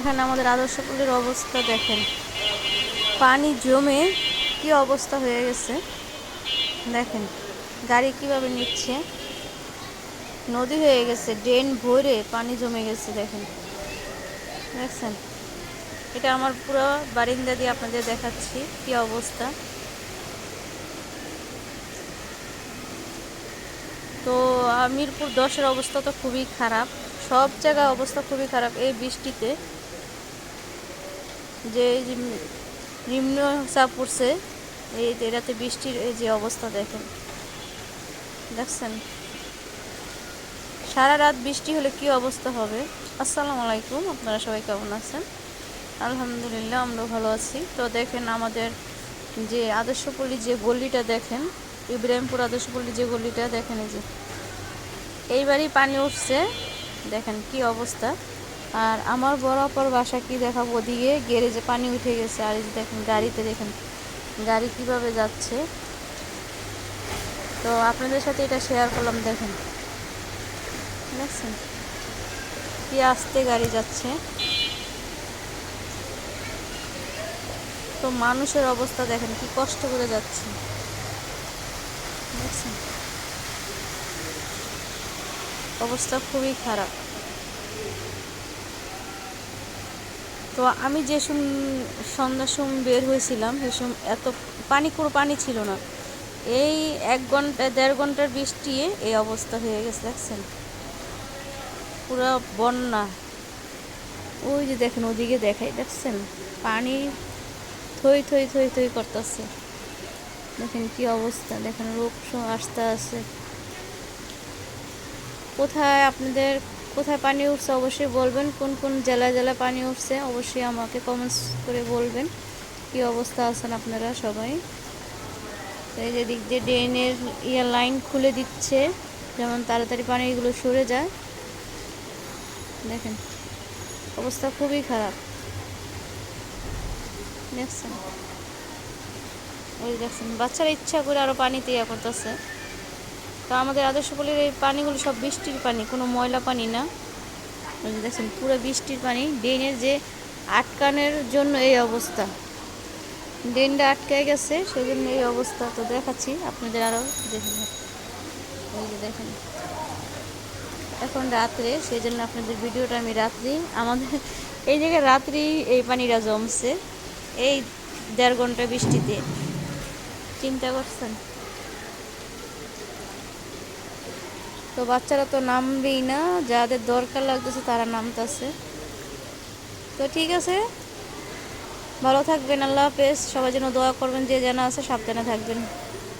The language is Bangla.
এখানে আমাদের আদর্শ পল্লীর অবস্থা দেখেন, পানি জমে কি অবস্থা হয়ে গেছে দেখেন, গাড়ি কিভাবে নিচ্ছে, নদী হয়ে গেছে, ড্রেন ভরে পানি জমে গেছে দেখেন, দেখছেন। এটা আমার পুরো বারিন্দা দিয়ে আপনাদের দেখাচ্ছি কি অবস্থা। তো মিরপুর 10-এর অবস্থা তো খুবই খারাপ, সব জায়গায় অবস্থা খুবই খারাপ এই বৃষ্টিতে। যে নিম্নচাপ পড়ছে, এই এটাতে বৃষ্টির এই যে অবস্থা দেখেন, দেখছেন। সারা রাত বৃষ্টি হলে কি অবস্থা হবে। আসসালামু আলাইকুম, আপনারা সবাই কেমন আছেন? আলহামদুলিল্লাহ, আমরা ভালো আছি। তো দেখেন আমাদের যে আদর্শপল্লী যে গলিটা দেখেন, ইব্রাহিমপুর আদর্শপল্লী যে গলিটা দেখেন, এই যে এইবারই পানি উঠছে দেখেন কি অবস্থা। আর আমার বড় অপর বাসা কি দেখাবো, ওদিকে গ্যারেজে পানি উঠে গেছে। আর এই দেখেন গাড়িতে দেখেন গাড়ি কিভাবে যাচ্ছে। তো আপনাদের সাথে এটা শেয়ার করলাম, দেখেন দেখছেন কি আস্তে গাড়ি যাচ্ছে। তো মানুষের অবস্থা দেখেন কি কষ্ট করে যাচ্ছে, দেখছেন। অবস্থা খুবই খারাপ। তো আমি যে সন্ধ্যার সময় বের হয়েছিলাম, সে সময় এত কোনো পানি ছিল না। এই 1-1.5 ঘন্টার বৃষ্টি এই অবস্থা হয়ে গেছে, দেখছেন পুরো বন্যা। ওই যে দেখেন ওদিকে দেখাই, দেখছেন পানি থই থই থই থই করতেছে, দেখেন কি অবস্থা। দেখেন লোক আসতে আছে। কোথায় পানি উঠছে অবশ্যই বলবেন, কোন কোন জেলায় জেলায় পানি উঠছে অবশ্যই আমাকে কমেন্টস করে বলবেন কি অবস্থা আছেন আপনারা সবাই। এই যে দিক দিয়ে ড্রেনের লাইন খুলে দিচ্ছে, যেমন তাড়াতাড়ি পানিগুলো সরে যায়। দেখেন অবস্থা খুবই খারাপ, দেখছেন। ওই দেখছেন বাচ্চারা ইচ্ছা করে আরও পানিতে করতেছে। তো আমাদের আদর্শপল্লীর এই পানিগুলো সব বৃষ্টির পানি, কোনো ময়লা পানি না। দেখছেন পুরো বৃষ্টির পানি, ড্রেনের যে আটকানোর জন্য এই অবস্থা, ড্রেনটা আটকে গেছে সেজন্য এই অবস্থা। তো দেখাচ্ছি আপনাদের আরও, দেখেন ওই যে দেখেন এখন রাত্রে, সেই জন্য আপনাদের ভিডিওটা আমি রাত্রি, আমাদের এই জায়গায় রাত্রি এই পানিটা জমছে এই 1.5 ঘন্টা বৃষ্টিতে, চিন্তা করছেন। তো বাচ্চারা তো নামবেই না, যাদের দরকার লাগতেছে তারা নামতেছে। তো ঠিক আছে, ভালো থাকবেন, আল্লাহ হাফেজ। সবাই যেন দোয়া করবেন, যে জানা আছে সাবধানে থাকবেন।